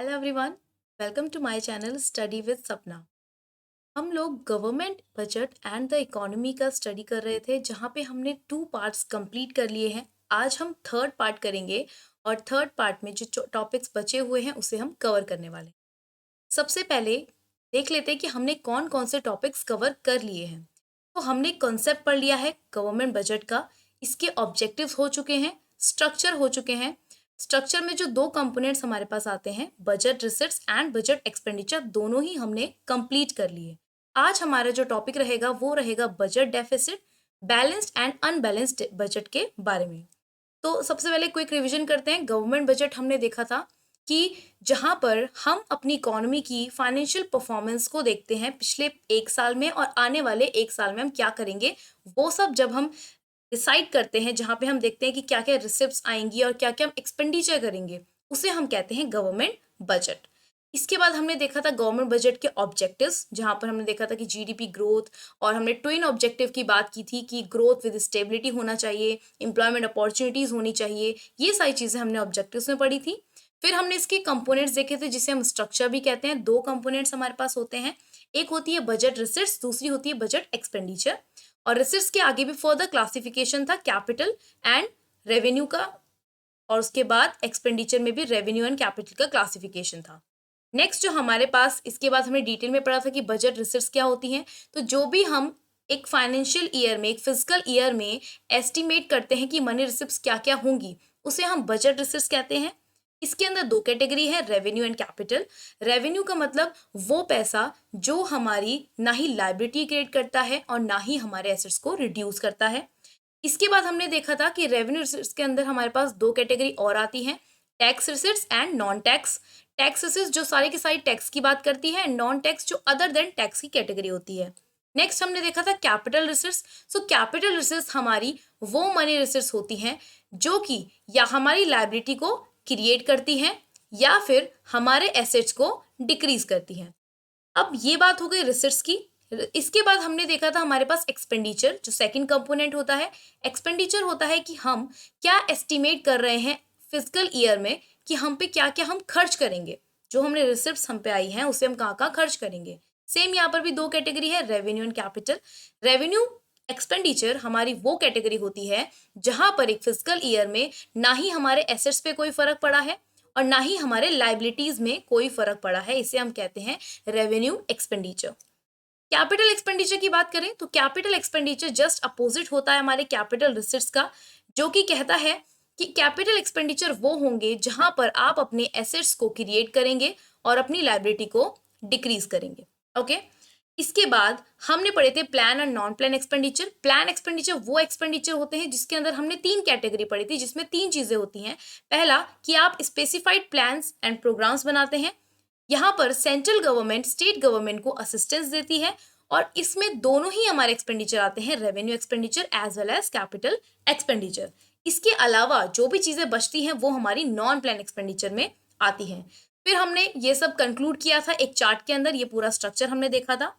Hello everyone, welcome to my channel study with Sapna. हम लोग government budget and the economy का study कर रहे थे, जहाँ पे हमने 2 पार्ट्स कंप्लीट कर लिए हैं। आज हम थर्ड पार्ट करेंगे और थर्ड पार्ट में जो टॉपिक्स बचे हुए हैं उसे हम कवर करने वाले हैं। सबसे पहले देख लेते हैं कि हमने कौन कौन से टॉपिक्स कवर कर लिए हैं। तो हमने कॉन्सेप्ट पढ़ लिया है गवर्नमेंट बजट का, इसके ऑब्जेक्टिव्स हो चुके हैं, स्ट्रक्चर हो चुके हैं। स्ट्रक्चर में जो दो कंपोनेंट्स हमारे पास आते हैं, budget receipts and budget expenditure, दोनों ही हमने कंप्लीट कर लिए। आज हमारा जो टॉपिक रहेगा वो रहेगा budget deficit, balanced and unbalanced budget के बारे में। तो सबसे पहले क्विक रिवीजन करते हैं। गवर्नमेंट बजट हमने देखा था कि जहां पर हम अपनी इकोनॉमी की फाइनेंशियल परफॉर्मेंस को देखते हैं पिछले 1 साल में और आने वाले 1 साल में हम क्या करेंगे, वो सब जब हम डिसाइड करते हैं, जहाँ पे हम देखते हैं कि क्या क्या रिसिप्ट्स आएंगी और क्या क्या हम एक्सपेंडिचर करेंगे, उसे हम कहते हैं गवर्नमेंट बजट। इसके बाद हमने देखा था गवर्नमेंट बजट के ऑब्जेक्टिव्स, जहाँ पर हमने देखा था कि जीडीपी ग्रोथ, और हमने ट्विन ऑब्जेक्टिव की बात की थी कि ग्रोथ विद स्टेबिलिटी होना चाहिए, एम्प्लॉयमेंट अपॉर्चुनिटीज होनी चाहिए। ये सारी चीज़ें हमने ऑब्जेक्टिव्स में पढ़ी थी। फिर हमने इसके कंपोनेंट्स देखे थे, जिसे हम स्ट्रक्चर भी कहते हैं। 2 कंपोनेंट्स हमारे पास होते हैं, एक होती है बजट रिसिप्ट्स, दूसरी होती है बजट एक्सपेंडिचर। और रिसिप्ट्स के आगे भी फर्दर क्लासिफिकेशन था कैपिटल एंड रेवेन्यू का, और उसके बाद एक्सपेंडिचर में भी रेवेन्यू एंड कैपिटल का क्लासिफिकेशन था। नेक्स्ट जो हमारे पास, इसके बाद हमने डिटेल में पढ़ा था कि बजट रिसिप्ट्स क्या होती हैं। तो जो भी हम एक फाइनेंशियल ईयर में, एक फिजिकल ईयर में एस्टिमेट करते हैं कि मनी रिसिप्ट्स क्या क्या होंगी, उसे हम बजट रिसिप्ट्स कहते हैं। इसके अंदर 2 कैटेगरी है, रेवेन्यू एंड कैपिटल। रेवेन्यू का मतलब वो पैसा जो हमारी ना ही लाइबिलिटी क्रिएट करता है और ना ही हमारे एसेट्स को रिड्यूस करता है। इसके बाद हमने देखा था कि रेवेन्यू रिसिप्ट्स के अंदर हमारे पास 2 कैटेगरी और आती हैं, tax receipts and non tax. Tax receipts जो सारी की सारी टैक्स की बात करती है, नॉन टैक्स जो अदर देन टैक्स की कैटेगरी होती है। नेक्स्ट हमने देखा था capital receipts. So capital receipts हमारी वो मनी रिसिप्ट्स होती हैं जो कि या हमारी लाइबिलिटी को क्रिएट करती हैं या फिर हमारे एसेट्स को डिक्रीज करती हैं। अब ये बात हो गई रिसिप्ट्स की। इसके बाद हमने देखा था हमारे पास एक्सपेंडिचर, जो सेकंड कंपोनेंट होता है। एक्सपेंडिचर होता है कि हम क्या एस्टिमेट कर रहे हैं फिजिकल ईयर में कि हम पे क्या क्या हम खर्च करेंगे, जो हमने रिसिप्ट्स हम पे आई हैं उसे हम कहाँ कहाँ खर्च करेंगे। सेम यहाँ पर भी 2 कैटेगरी है, revenue and capital. Revenue expenditure हमारी वो कैटेगरी होती है जहां पर एक फिजिकल ईयर में ना ही हमारे एसेट्स पे कोई फर्क पड़ा है और ना ही हमारे लाइबिलिटीज में कोई फर्क पड़ा है, इसे हम कहते हैं रेवेन्यू एक्सपेंडिचर। कैपिटल एक्सपेंडिचर की बात करें तो कैपिटल एक्सपेंडिचर जस्ट अपोजिट होता है हमारे कैपिटल रिसिप्ट्स का, जो कि कहता है कि कैपिटल एक्सपेंडिचर वो होंगे जहां पर आप अपने एसेट्स को क्रिएट करेंगे और अपनी लाइबिलिटी को डिक्रीज करेंगे। ओके। इसके बाद हमने पढ़े थे प्लान और non plan expenditure. Plan expenditure वो एक्सपेंडिचर होते हैं जिसके अंदर हमने 3 कैटेगरी पढ़ी थी, जिसमें 3 चीजें होती हैं। पहला कि आप स्पेसिफाइड प्लान्स एंड प्रोग्राम्स बनाते हैं, यहाँ पर सेंट्रल गवर्नमेंट स्टेट गवर्नमेंट को असिस्टेंस देती है, और इसमें दोनों ही हमारे एक्सपेंडिचर आते हैं, revenue expenditure as well as capital expenditure. इसके अलावा जो भी चीजें बचती हैं वो हमारी नॉन प्लान एक्सपेंडिचर में आती हैं। फिर हमने ये सब कंक्लूड किया था एक चार्ट के अंदर, ये पूरा स्ट्रक्चर हमने देखा था।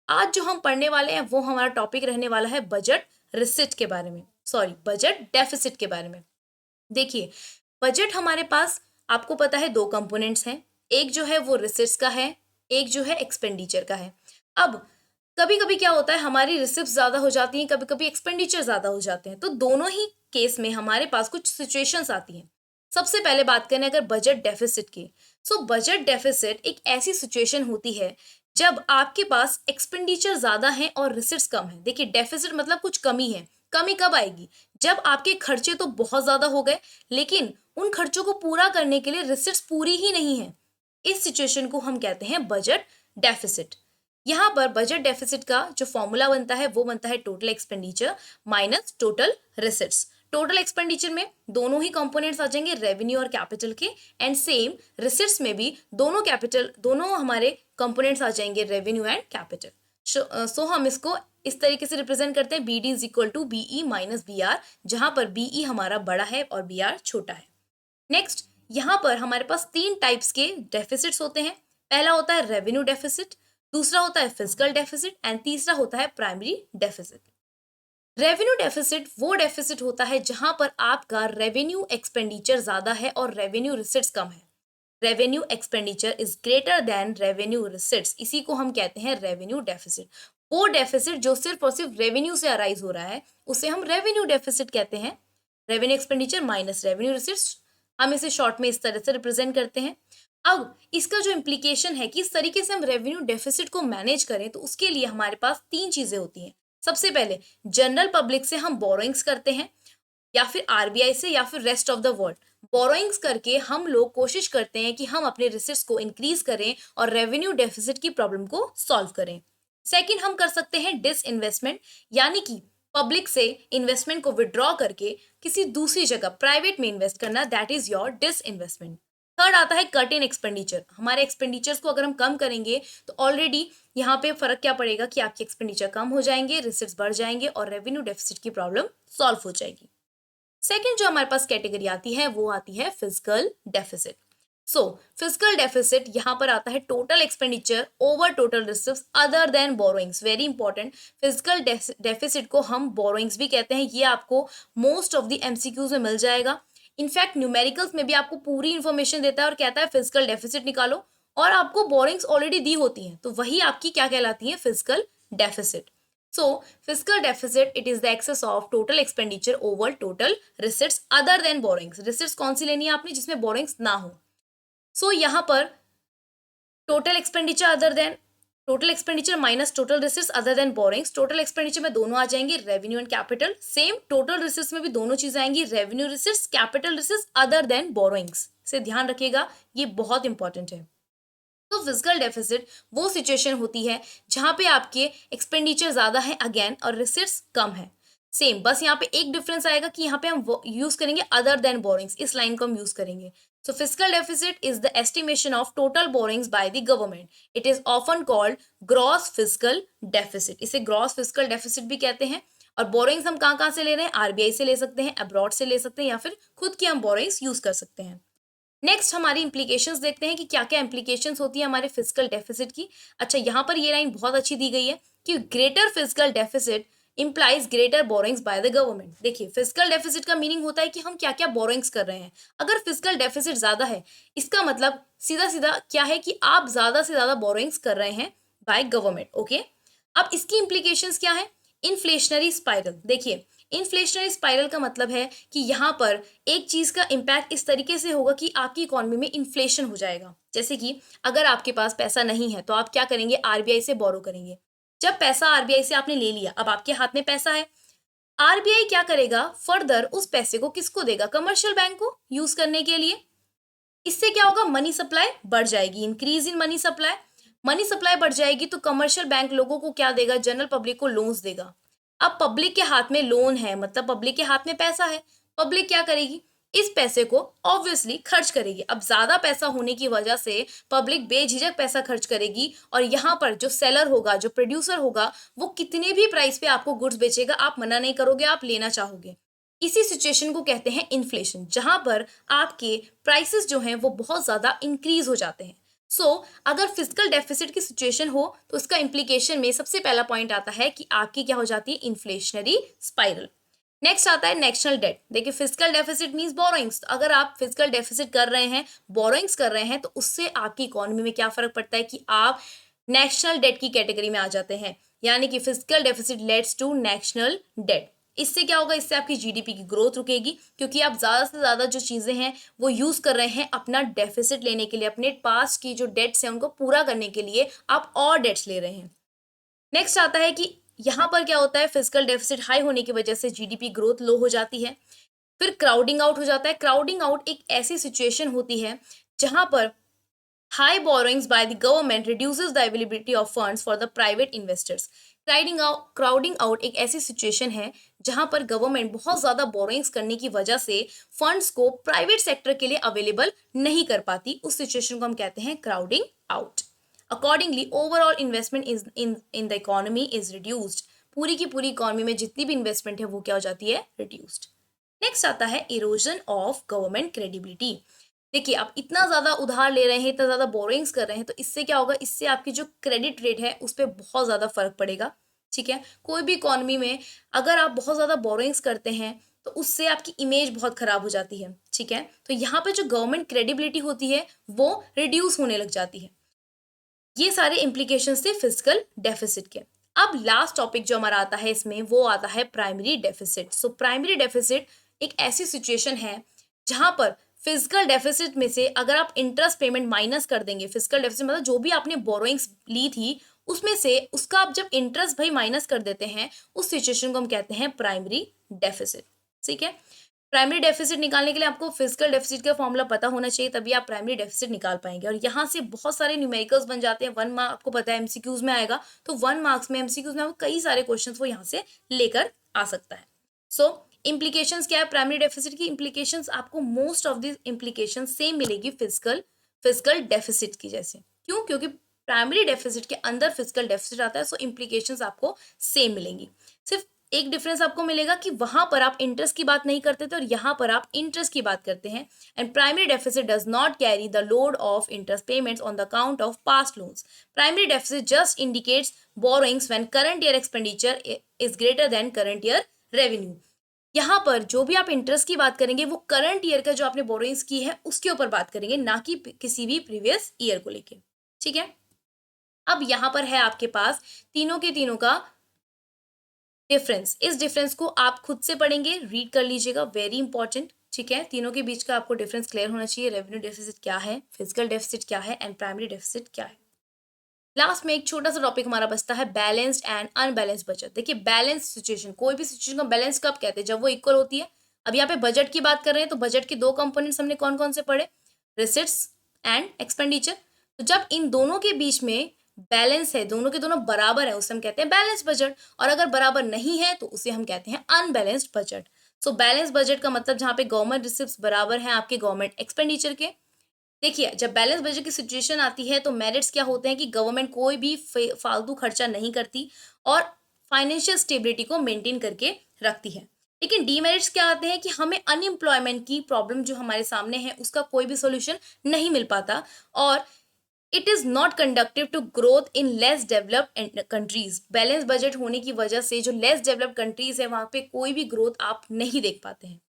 आज जो हम पढ़ने वाले हैं वो हमारा टॉपिक रहने वाला है बजट रिसिप्ट के बारे में, सॉरी बजट डेफिसिट के बारे में। देखिए, बजट हमारे पास आपको पता है 2 कंपोनेंट्स हैं, एक जो है वो रिसिप्ट्स का है, एक जो है एक्सपेंडिचर का है। अब कभी कभी क्या होता है, हमारी रिसिप्ट्स ज्यादा हो जाती हैं, कभी कभी एक्सपेंडिचर ज्यादा हो जाते हैं, तो दोनों ही केस में हमारे पास कुछ सिचुएशंस आती हैं। सबसे पहले बात करें अगर बजट डेफिसिट की, सो बजट डेफिसिट एक ऐसी सिचुएशन होती है जब आपके पास एक्सपेंडिचर ज्यादा है और रिसिप्ट्स कम है। देखिए, डेफिसिट मतलब कुछ कमी है। कमी कब आएगी? जब आपके खर्चे तो बहुत ज्यादा हो गए, लेकिन उन खर्चों को पूरा करने के लिए रिसिप्ट्स पूरी ही नहीं है। इस सिचुएशन को हम कहते हैं बजट डेफिसिट। यहाँ पर बजट डेफिसिट का जो फॉर्मूला बनता है वो बनता है total expenditure minus total receipts. Total expenditure में दोनों ही कंपोनेंट्स आ जाएंगे, रेवेन्यू और कैपिटल के, एंड सेम रिसिप्ट्स में भी दोनों हमारे कंपोनेंट्स आ जाएंगे, रेवेन्यू एंड कैपिटल। सो हम इसको इस तरीके से रिप्रेजेंट करते हैं, B D is equal to B E minus B R, जहां पर बी ई हमारा बड़ा है और बी आर छोटा है। नेक्स्ट, यहाँ पर हमारे पास 3 टाइप्स के डेफिसिट्स होते हैं। पहला होता है रेवेन्यू डेफिसिट, दूसरा होता है फिजिकल डेफिसिट, एंड तीसरा होता है प्राइमरी डेफिसिट। रेवेन्यू डेफिसिट वो डेफिसिट होता है जहां पर आपका रेवेन्यू एक्सपेंडिचर ज्यादा है और रेवेन्यू रिसिट्स कम है। Revenue expenditure is greater than revenue receipts, इसी को हम कहते हैं रेवेन्यू डेफिसिट। वो डेफिसिट जो सिर्फ और सिर्फ रेवेन्यू से अराइज हो रहा है उसे हम रेवेन्यू डेफिसिट कहते हैं। Revenue expenditure minus revenue receipts, हम इसे शॉर्ट में इस तरह से रिप्रेजेंट करते हैं। अब इसका जो इम्प्लीकेशन है कि इस तरीके से हम रेवेन्यू डेफिसिट को मैनेज करें तो उसके लिए हमारे पास तीन चीजें होती हैं। सबसे पहले जनरल पब्लिक से हम बोरोइंग्स करते हैं, या फिर आरबीआई से, या फिर rest of the world. Borrowings करके हम लोग कोशिश करते हैं कि हम अपने रिसिट्स को इंक्रीज करें और रेवेन्यू डेफिसिट की प्रॉब्लम को सॉल्व करें। सेकंड, हम कर सकते हैं डिस इन्वेस्टमेंट, यानी कि पब्लिक से इन्वेस्टमेंट को विड्रॉ करके किसी दूसरी जगह प्राइवेट में इन्वेस्ट करना, that is your disinvestment. Third आता है कट इन एक्सपेंडिचर। हमारे एक्सपेंडिचर्स को अगर हम कम करेंगे तो ऑलरेडी यहाँ पे फर्क क्या पड़ेगा कि आपके एक्सपेंडिचर कम हो जाएंगे, रिसिट्स बढ़ जाएंगे और रेवेन्यू डेफिसिट की प्रॉब्लम सॉल्व हो जाएगी। सेकेंड जो हमारे पास कैटेगरी आती है वो आती है physical deficit. So physical deficit यहाँ पर आता है total expenditure over total receipts other than borrowings. Very important, physical deficit को हम बोरोइंग्स भी कहते हैं। ये आपको मोस्ट ऑफ द एमसीक्यूज में मिल जाएगा। इनफैक्ट न्यूमेरिकल्स में भी आपको पूरी इंफॉर्मेशन देता है और कहता है फिजिकल डेफिसिट निकालो, और आपको बोरोइंग्स ऑलरेडी दी होती हैं, तो वही आपकी क्या कहलाती है, physical deficit. So, fiscal deficit, it is the excess of total expenditure over total receipts other than borrowings. Receipts कौन सी लेनी है आपने जिसमें borrowings ना हो। So, यहाँ पर total expenditure other than total expenditure minus total receipts other than borrowings. Total expenditure में दोनों आ जाएंगे, revenue and capital. Same total receipts में भी दोनों चीजें आएंगी, revenue receipts, capital receipts other than borrowings. से ध्यान रखिएगा, ये बहुत इंपॉर्टेंट है। तो फिजिकल डेफिसिट वो सिचुएशन होती है जहां पे आपके एक्सपेंडिचर ज्यादा है अगेन और रिसिट्स कम है। सेम, बस यहाँ पे एक डिफरेंस आएगा कि यहाँ पे हम यूज करेंगे अदर देन बोरिंग्स, इस लाइन को हम यूज करेंगे। So physical deficit is the estimation of total borings by the government. It is often called gross physical deficit. इसे ग्रॉस फिजिकल डेफिसिट भी कहते हैं। और बोरिंग्स हम कहाँ से ले रहे हैं, आरबीआई से ले सकते हैं, अब्रॉड से ले सकते हैं, या फिर खुद की हम बोरिंग्स यूज कर सकते हैं। नेक्स्ट हमारी इंप्लीकेशंस देखते हैं कि क्या क्या इंप्लीकेशंस होती है हमारे फिजिकल डेफिसिट की। अच्छा, यहाँ पर ये लाइन बहुत अच्छी दी गई है कि greater physical deficit implies greater borrowings by the government. देखिए, फिजिकल डेफिसिट का मीनिंग होता है कि हम क्या क्या बोरोइंग्स कर रहे हैं। अगर फिजिकल डेफिसिट ज्यादा है, इसका मतलब सीधा सीधा क्या है कि आप ज्यादा से ज्यादा बोरोइंग्स कर रहे हैं बाय गवर्नमेंट। ओके, अब इसकी इंप्लीकेशंस क्या है। Inflationary spiral. देखिए, इन्फ्लेशनरी स्पाइरल का मतलब है कि यहाँ पर एक चीज का इम्पैक्ट इस तरीके से होगा कि आपकी इकोनॉमी में इन्फ्लेशन हो जाएगा। जैसे कि अगर आपके पास पैसा नहीं है तो आप क्या करेंगे, आरबीआई से बोरो करेंगे। जब पैसा आरबीआई से आपने ले लिया, अब आपके हाथ में पैसा है, आरबीआई क्या करेगा, फर्दर उस पैसे को किसको देगा, कमर्शियल बैंक को यूज करने के लिए। इससे क्या होगा, मनी सप्लाई बढ़ जाएगी, increase in money supply. Money supply बढ़ जाएगी तो कमर्शियल बैंक लोगों को क्या देगा, जनरल पब्लिक को लोन्स देगा। अब पब्लिक के हाथ में लोन है, मतलब पब्लिक के हाथ में पैसा है, पब्लिक क्या करेगी, इस पैसे को ऑब्वियसली खर्च करेगी। अब ज्यादा पैसा होने की वजह से पब्लिक बेझिझक पैसा खर्च करेगी, और यहाँ पर जो सेलर होगा, जो प्रोड्यूसर होगा, वो कितने भी प्राइस पे आपको गुड्स बेचेगा, आप मना नहीं करोगे, आप लेना चाहोगे। इसी सिचुएशन को कहते हैं इन्फ्लेशन, जहां पर आपके प्राइसेस जो हैं वो बहुत ज्यादा इंक्रीज हो जाते हैं। अगर फिजिकल डेफिसिट की सिचुएशन हो तो इसका इंप्लीकेशन में सबसे पहला पॉइंट आता है कि आपकी क्या हो जाती है, इन्फ्लेशनरी स्पाइरल। नेक्स्ट आता है नेशनल डेट। देखिए, फिजिकल डेफिसिट मींस बोरोइंग्स। अगर आप फिजिकल डेफिसिट कर रहे हैं, बोरोइंग्स कर रहे हैं, तो उससे आपकी इकोनॉमी में क्या फर्क पड़ता है कि आप नेशनल डेट की कैटेगरी में आ जाते हैं। यानी कि physical deficit leads to national debt. इससे क्या होगा, इससे आपकी जीडीपी की ग्रोथ रुकेगी, क्योंकि आप ज्यादा से ज्यादा जो चीजें हैं वो यूज कर रहे हैं अपना डेफिसिट लेने के लिए, अपने पास्ट की जो डेट्स हैं उनको पूरा करने के लिए आप और डेट्स ले रहे हैं। नेक्स्ट आता है कि यहाँ पर क्या होता है, फिजिकल डेफिसिट हाई होने की वजह से जीडीपी ग्रोथ लो हो जाती है। फिर क्राउडिंग आउट हो जाता है। क्राउडिंग आउट एक ऐसी सिचुएशन होती है जहां पर high borrowings by the government reduces the availability of funds for the private investors. Crowding out एक ऐसी सिचुएशन है जहां पर गवर्नमेंट बहुत ज्यादा बोरोइंग्स करने की वजह से फंड्स को प्राइवेट सेक्टर के लिए अवेलेबल नहीं कर पाती। उस सिचुएशन को हम कहते हैं crowding out. Accordingly overall investment in the economy is reduced. पूरी की पूरी इकोनॉमी में जितनी भी इन्वेस्टमेंट है वो क्या हो जाती है, रिड्यूस्ड। नेक्स्ट आता है इरोजन ऑफ गवर्नमेंट क्रेडिबिलिटी। देखिए, आप इतना ज्यादा उधार ले रहे हैं, इतना ज्यादा बोरिंग्स कर रहे हैं, तो इससे क्या होगा, इससे आपकी जो क्रेडिट रेट है उस पर बहुत ज्यादा फर्क पड़ेगा। ठीक है, कोई भी इकोनॉमी में अगर आप बहुत ज्यादा बोरिंग्स करते हैं तो उससे आपकी इमेज बहुत खराब हो जाती है। ठीक है, तो यहाँ पे जो गवर्नमेंट क्रेडिबिलिटी होती है वो रिड्यूस होने लग जाती है। ये सारे इम्प्लीकेशंस थे फिजिकल डेफिसिट के। अब लास्ट टॉपिक जो हमारा आता है इसमें वो आता है primary deficit. So primary deficit एक ऐसी सिचुएशन है जहां पर फिजिकल डेफिसिट में से अगर आप इंटरेस्ट पेमेंट माइनस कर देंगे, फिजिकल डेफिसिट मतलब जो भी आपने बोरोइंग्स ली थी उसमें से उसका आप जब इंटरेस्ट भाई माइनस कर देते हैं, उस सिचुएशन को हम कहते हैं प्राइमरी डेफिसिट। ठीक है, प्राइमरी डेफिसिट निकालने के लिए आपको फिजिकल डेफिसिट का फॉर्मूला पता होना चाहिए, तभी आप प्राइमरी डेफिसिट निकाल पाएंगे। और यहाँ से बहुत सारे न्यूमेरिकल्स बन जाते हैं। 1 मार्क आपको पता है एमसीक्यूज में आएगा, तो 1 मार्क्स में एमसीक्यूज में आपको कई सारे क्वेश्चंस वो यहाँ से लेकर आ सकता है। सो इम्प्लीकेशंस क्या है प्राइमरी डेफिसिट की? इम्प्लीकेशंस आपको most of the implication same मिलेगी फिजिकल डेफिसिट की जैसे। क्यों? क्योंकि प्राइमरी डेफिसिट के अंदर फिजिकल डेफिसिट आता है, सो इम्प्लीकेशंस आपको सेम मिलेंगी। सिर्फ एक डिफरेंस आपको मिलेगा कि वहां पर आप इंटरेस्ट की बात नहीं करते थे और यहाँ पर आप इंटरेस्ट की बात करते हैं। And primary deficit does not carry the load of interest payments on the account of past loans. Primary deficit just indicates borrowings when current year expenditure is greater than current year revenue. यहाँ पर जो भी आप interest की बात करेंगे वो current year का जो आपने बोरोइंग्स की है उसके ऊपर बात करेंगे, ना कि किसी भी प्रीवियस ईयर को लेके। ठीक है, अब यहाँ पर है आपके पास तीनों के तीनों का डिफरेंस। इस डिफरेंस को आप खुद से पढ़ेंगे, रीड कर लीजिएगा, वेरी इंपॉर्टेंट। ठीक है, तीनों के बीच का आपको डिफरेंस क्लियर होना चाहिए। रेवेन्यू डेफिसिट क्या है, फिजिकल डेफिसिट क्या है एंड प्राइमरी डेफिसिट क्या है। लास्ट में एक छोटा सा टॉपिक हमारा बचता है बैलेंस्ड एंड अनबैलेंस्ड बजट। देखिए बैलेंस सिचुएशन, कोई भी सिचुएशन को बैलेंस कब कहते हैं? जब वो इक्वल होती है। अब यहाँ पे बजट की बात कर रहे हैं तो बजट के दो कंपोनेंट्स हमने कौन कौन से पढ़े? Receipts and expenditure. तो जब इन दोनों के बीच में बैलेंस है, दोनों के दोनों बराबर है, उसे हम कहते हैं बैलेंस बजट। और अगर बराबर नहीं है तो उसे हम कहते हैं unbalanced budget. So balance budget का मतलब जहाँ पे गवर्नमेंट रिसिप्ट्स बराबर हैं आपके गवर्नमेंट एक्सपेंडिचर के। देखिए जब बैलेंस बजट की सिचुएशन आती है तो मेरिट्स क्या होते हैं कि गवर्नमेंट कोई भी फालतू खर्चा नहीं करती और फाइनेंशियल स्टेबिलिटी को मेंटेन करके रखती है। लेकिन डीमेरिट्स क्या आते हैं कि हमें अनएम्प्लॉयमेंट की प्रॉब्लम जो हमारे सामने है उसका कोई भी सोल्यूशन नहीं मिल पाता, और it is not conductive to growth in less developed countries. Balance budget होने की वजह से जो लेस डेवलप्ड कंट्रीज है वहां पे कोई भी ग्रोथ आप नहीं देख पाते हैं।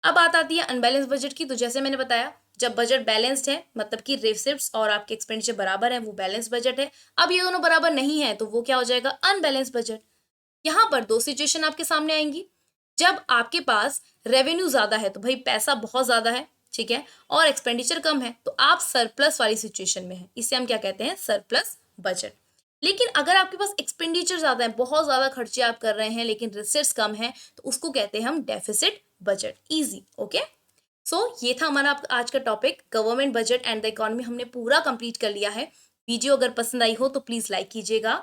अब बात आती है अनबैलेंस बजट की। तो जैसे मैंने बताया जब बजट बैलेंस्ड है मतलब कि रिसिप्ट्स और आपके एक्सपेंडिचर बराबर है, वो बैलेंस बजट है। अब ये दोनों बराबर नहीं है तो वो क्या हो जाएगा? Unbalance budget. यहाँ पर दो सिचुएशन आपके सामने आएंगी। जब आपके पास रेवेन्यू ज्यादा है तो भाई पैसा बहुत ज्यादा है, ठीक है, और एक्सपेंडिचर कम है तो आप सरप्लस वाली सिचुएशन में है। इसे हम क्या कहते हैं? Surplus budget. लेकिन अगर आपके पास एक्सपेंडिचर ज्यादा है, बहुत ज्यादा खर्चे आप कर रहे हैं लेकिन रिसिट्स कम है, तो उसको कहते हैं हम deficit budget. Easy, okay. So ये था हमारा आज का topic government budget and the economy. हमने पूरा कंप्लीट कर लिया है। वीडियो अगर पसंद आई हो तो प्लीज लाइक कीजिएगा,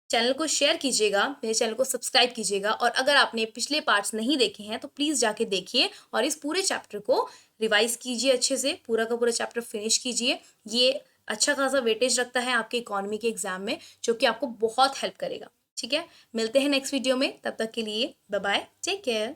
चैनल को शेयर कीजिएगा, मेरे चैनल को सब्सक्राइब कीजिएगा, और अगर आपने पिछले पार्ट्स नहीं देखे हैं तो प्लीज जाके देखिए और इस पूरे चैप्टर को रिवाइज कीजिए अच्छे से, पूरा का पूरा चैप्टर फिनिश कीजिए। ये अच्छा खासा वेटेज रखता है आपके इकोनॉमी के एग्जाम में, जो कि आपको बहुत हेल्प करेगा। ठीक है, मिलते हैं नेक्स्ट वीडियो में, तब तक के लिए बाय बाय, टेक केयर।